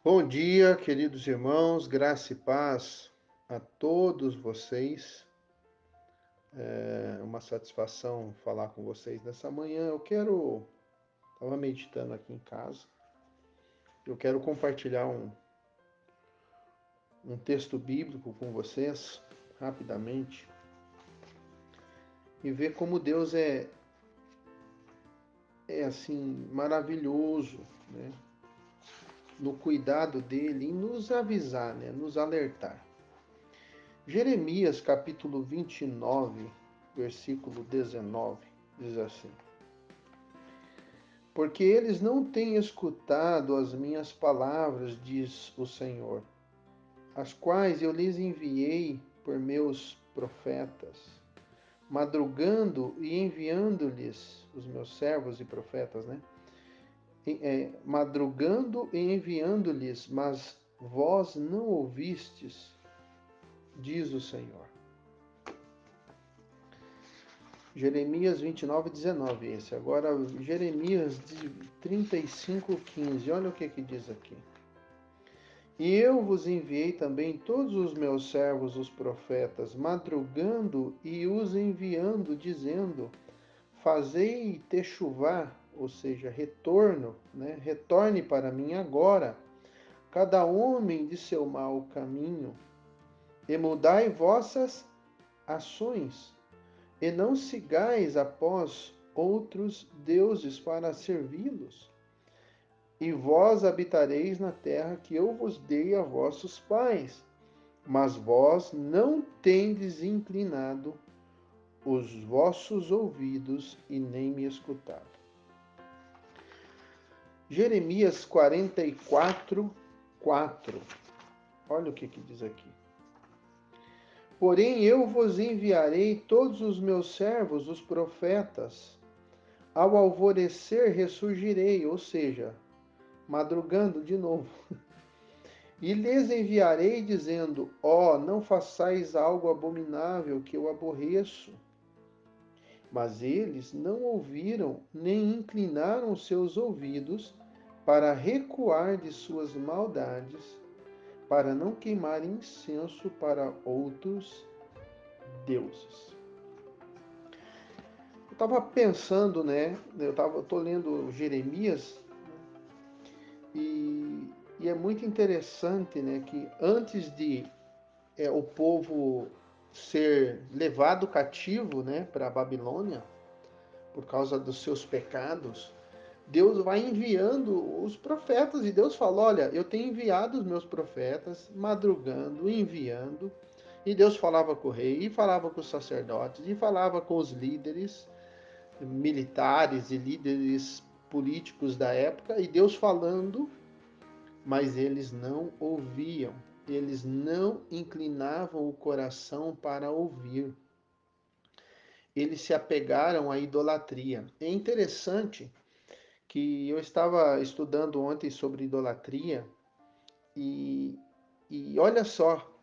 Bom dia, queridos irmãos, graça e paz a todos vocês. É uma satisfação falar com vocês nessa manhã. Estava meditando aqui em casa, eu quero compartilhar um texto bíblico com vocês, rapidamente, e ver como Deus é assim, maravilhoso, né? No cuidado dele em nos avisar, né? Nos alertar. Jeremias capítulo 29, versículo 19, diz assim: Porque eles não têm escutado as minhas palavras, diz o Senhor, as quais eu lhes enviei por meus profetas, madrugando e enviando-lhes, os meus servos e profetas, né? Madrugando e enviando-lhes, mas vós não ouvistes, diz o Senhor. Jeremias 29, 19, esse. Agora, Jeremias 35, 15. Olha o que diz aqui. E eu vos enviei também todos os meus servos, os profetas, madrugando e os enviando, dizendo: Fazei techuvá, ou seja, retorno, né? Retorne para mim agora, cada homem de seu mau caminho, e mudai vossas ações, e não sigais após outros deuses para servi-los. E vós habitareis na terra que eu vos dei a vossos pais, mas vós não tendes inclinado os vossos ouvidos e nem me escutado. Jeremias 44, 4. Olha o que diz aqui. Porém eu vos enviarei todos os meus servos, os profetas. Ao alvorecer ressurgirei, ou seja, madrugando de novo. E lhes enviarei dizendo: não façais algo abominável que eu aborreço. Mas eles não ouviram, nem inclinaram seus ouvidos para recuar de suas maldades, para não queimar incenso para outros deuses. Eu estava pensando, né? Eu tô lendo Jeremias e é muito interessante, né, que antes de o povo ser levado cativo, né, para a Babilônia por causa dos seus pecados, Deus vai enviando os profetas e Deus fala: olha, eu tenho enviado os meus profetas, madrugando, enviando. E Deus falava com o rei, e falava com os sacerdotes, e falava com os líderes militares e líderes políticos da época, e Deus falando, mas eles não ouviam, eles não inclinavam o coração para ouvir. Eles se apegaram à idolatria. É interessante que eu estava estudando ontem sobre idolatria e, e olha só,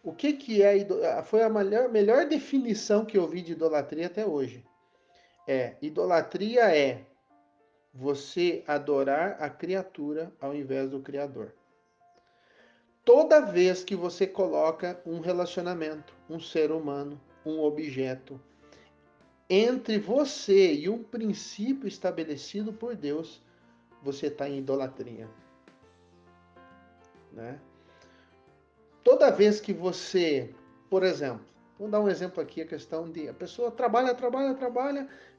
o que é foi a melhor definição que eu vi de idolatria até hoje. Idolatria é você adorar a criatura ao invés do Criador. Toda vez que você coloca um relacionamento, um ser humano, um objeto, entre você e um princípio estabelecido por Deus, você está em idolatria. Né? Toda vez que você, por exemplo, vamos dar um exemplo aqui, a questão de a pessoa trabalha,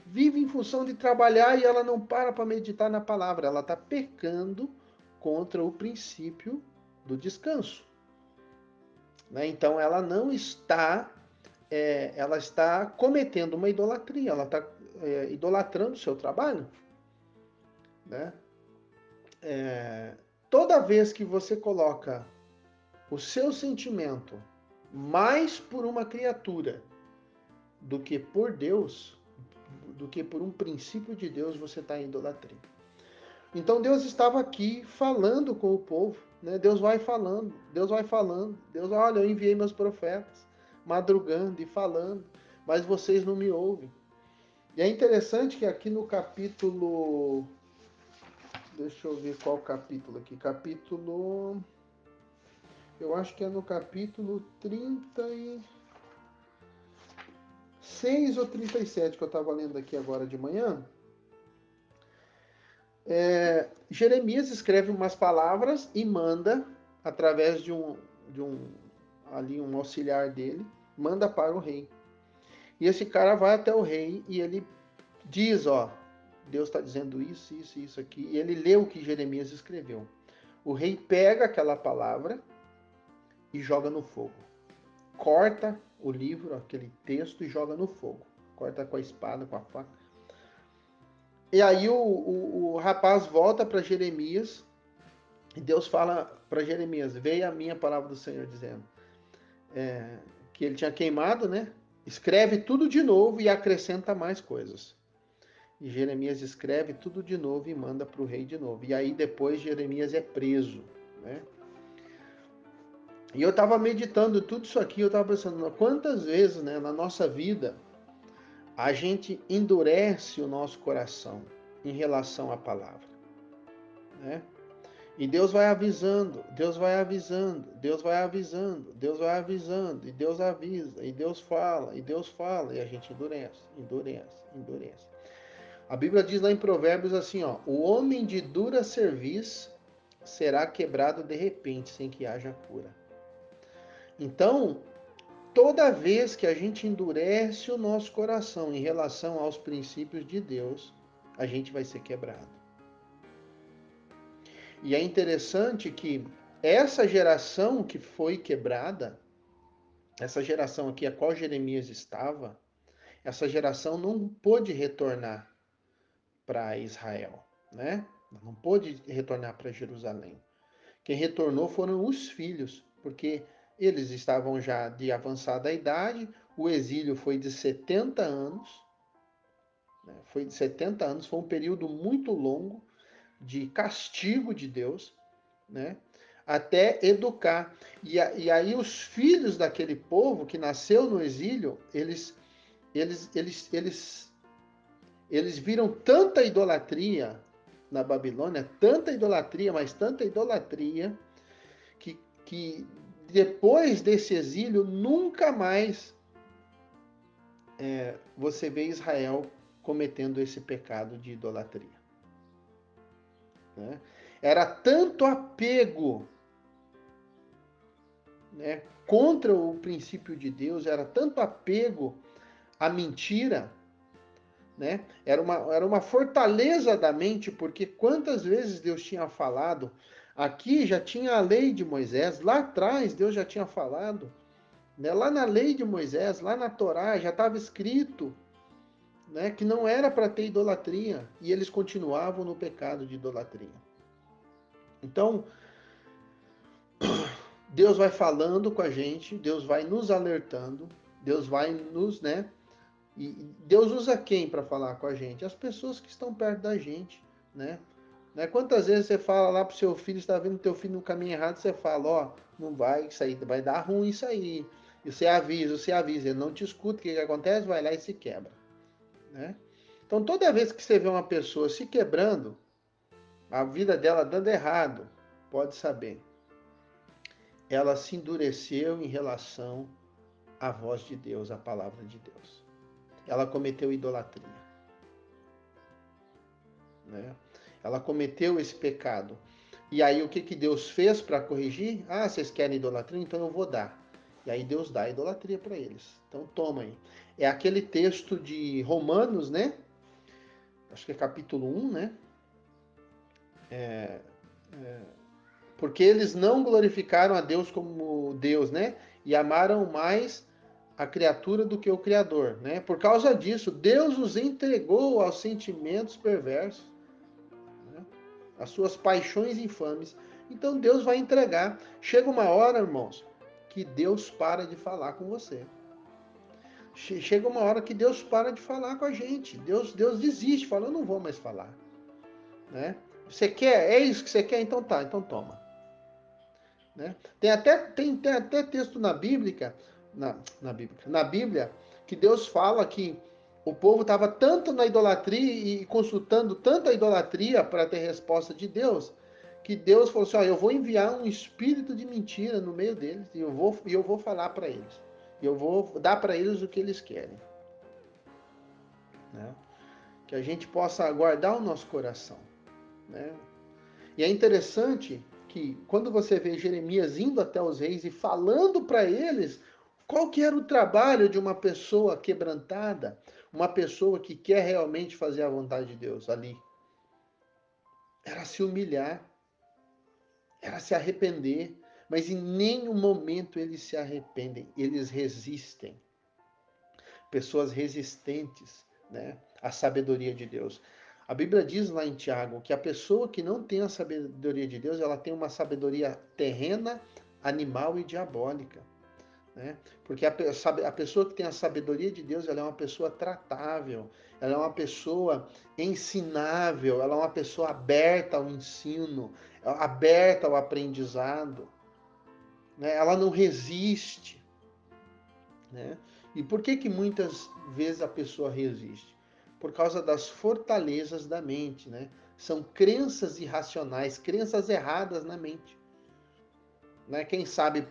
vive em função de trabalhar e ela não para meditar na palavra, ela está pecando contra o princípio do descanso. Né? Então ela não está, ela está cometendo uma idolatria, ela está idolatrando o seu trabalho. Né? Toda vez que você coloca o seu sentimento mais por uma criatura do que por Deus, do que por um princípio de Deus, você está em idolatria. Então Deus estava aqui falando com o povo, né? Deus vai falando, Deus, olha, eu enviei meus profetas, madrugando e falando, mas vocês não me ouvem. E é interessante que aqui no capítulo, deixa eu ver qual capítulo aqui. Capítulo. Eu acho que é no capítulo 36 ou 37 que eu estava lendo aqui agora de manhã. Jeremias escreve umas palavras e manda, através de um ali um auxiliar dele, manda para o rei. E esse cara vai até o rei e ele diz, ó, Deus está dizendo isso, isso, isso aqui. E ele lê o que Jeremias escreveu. O rei pega aquela palavra e joga no fogo. Corta o livro, aquele texto, e joga no fogo. Corta com a espada, com a faca. E aí o rapaz volta para Jeremias e Deus fala para Jeremias, veio a minha palavra do Senhor dizendo que ele tinha queimado, né? Escreve tudo de novo e acrescenta mais coisas. E Jeremias escreve tudo de novo e manda para o rei de novo. E aí depois Jeremias é preso, né? E eu estava meditando tudo isso aqui, eu estava pensando, quantas vezes, né, na nossa vida a gente endurece o nosso coração em relação à palavra, né? E Deus vai avisando, Deus vai avisando, Deus vai avisando, Deus vai avisando, e Deus avisa, e Deus fala, e a gente endurece, endurece, endurece. A Bíblia diz lá em Provérbios assim, ó, o homem de dura cerviz será quebrado de repente, sem que haja cura. Então, toda vez que a gente endurece o nosso coração em relação aos princípios de Deus, a gente vai ser quebrado. E é interessante que essa geração que foi quebrada, essa geração aqui a qual Jeremias estava, essa geração não pôde retornar para Israel, né? Não pôde retornar para Jerusalém. Quem retornou foram os filhos, porque eles estavam já de avançada idade, o exílio foi de 70 anos, né? Foi de 70 anos, foi um período muito longo de castigo de Deus, né? Até educar. E aí os filhos daquele povo que nasceu no exílio, eles viram tanta idolatria na Babilônia, tanta idolatria, mas tanta idolatria, que depois desse exílio, nunca mais você vê Israel cometendo esse pecado de idolatria. Né? Era tanto apego, né, contra o princípio de Deus, era tanto apego à mentira, né? Era uma fortaleza da mente, porque quantas vezes Deus tinha falado, aqui já tinha a lei de Moisés, lá atrás Deus já tinha falado, né? Lá na lei de Moisés, lá na Torá, já estava escrito, né, que não era para ter idolatria, e eles continuavam no pecado de idolatria. Então, Deus vai falando com a gente, Deus vai nos alertando, Deus vai nos, né? E Deus usa quem para falar com a gente? As pessoas que estão perto da gente, né? Quantas vezes você fala lá pro seu filho, está vendo teu filho no caminho errado, você fala, ó, não vai, isso aí vai dar ruim isso aí. E você avisa, ele não te escuta, o que acontece? Vai lá e se quebra, né? Então toda vez que você vê uma pessoa se quebrando, a vida dela dando errado, pode saber, ela se endureceu em relação à voz de Deus, à palavra de Deus. Ela cometeu idolatria, né? Ela cometeu esse pecado. E aí o que Deus fez para corrigir? Ah, vocês querem idolatria? Então eu vou dar. E aí Deus dá a idolatria para eles. Então toma aí. É aquele texto de Romanos, né? Acho que é capítulo 1, né? Porque eles não glorificaram a Deus como Deus, né? E amaram mais a criatura do que o Criador, né? Por causa disso, Deus os entregou aos sentimentos perversos, né? Às suas paixões infames. Então Deus vai entregar. Chega uma hora, irmãos, que Deus para de falar com você. Chega uma hora que Deus para de falar com a gente. Deus desiste, fala, eu não vou mais falar, né? Você quer? É isso que você quer? Então tá, então toma. Né? Tem até texto na Bíblia, na Bíblia, que Deus fala que O povo estava tanto na idolatria e consultando tanto a idolatria para ter resposta de Deus, que Deus falou assim: ó, eu vou enviar um espírito de mentira no meio deles e eu vou falar para eles. E eu vou dar para eles o que eles querem. Né? Que a gente possa guardar o nosso coração. Né? E é interessante que quando você vê Jeremias indo até os reis e falando para eles qual que era o trabalho de uma pessoa quebrantada, uma pessoa que quer realmente fazer a vontade de Deus ali. Era se humilhar, era se arrepender, mas em nenhum momento eles se arrependem, eles resistem. Pessoas resistentes, né, à sabedoria de Deus. A Bíblia diz lá em Tiago que a pessoa que não tem a sabedoria de Deus, ela tem uma sabedoria terrena, animal e diabólica. Né? Porque a pessoa que tem a sabedoria de Deus, ela é uma pessoa tratável, ela é uma pessoa ensinável, ela é uma pessoa aberta ao ensino, aberta ao aprendizado. Né? Ela não resiste. Né? E por que muitas vezes a pessoa resiste? Por causa das fortalezas da mente, né? São crenças irracionais, crenças erradas na mente. Né? Quem sabe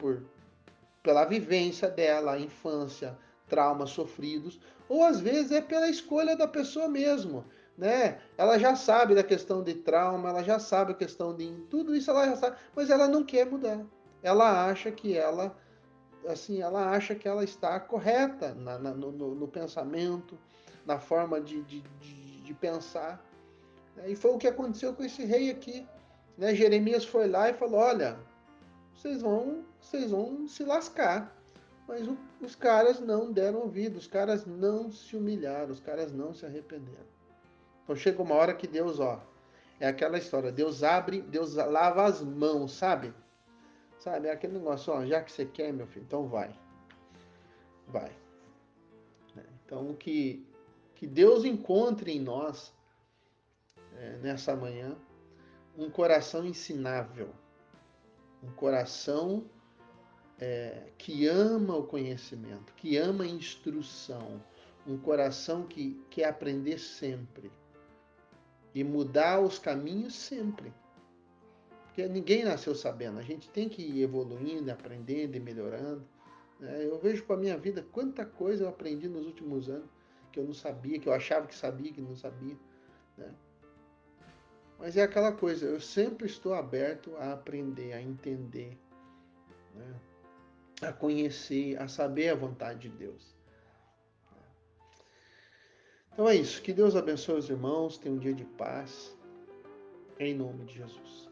pela vivência dela, a infância, traumas sofridos, ou às vezes é pela escolha da pessoa mesmo. Né? Ela já sabe da questão de trauma, ela já sabe a questão de tudo isso ela já sabe, mas ela não quer mudar. Ela acha que ela acha que ela está correta no pensamento, na forma de pensar. E foi o que aconteceu com esse rei aqui. Né? Jeremias foi lá e falou: olha, vocês vão se lascar. Mas os caras não deram ouvido, os caras não se humilharam, os caras não se arrependeram. Então chega uma hora que Deus, ó, é aquela história, Deus abre, Deus lava as mãos, sabe? Sabe, é aquele negócio, ó, já que você quer, meu filho, então vai. Vai. Então que Deus encontre em nós, nessa manhã, um coração ensinável, um coração que ama o conhecimento, que ama a instrução, um coração que quer aprender sempre e mudar os caminhos sempre. Porque ninguém nasceu sabendo, a gente tem que ir evoluindo, aprendendo e melhorando. Né? Eu vejo com a minha vida quanta coisa eu aprendi nos últimos anos que eu não sabia, que eu achava que sabia, que não sabia. Né? Mas é aquela coisa, eu sempre estou aberto a aprender, a entender, né? A conhecer, a saber a vontade de Deus. Então é isso. Que Deus abençoe os irmãos. Tenha um dia de paz. Em nome de Jesus.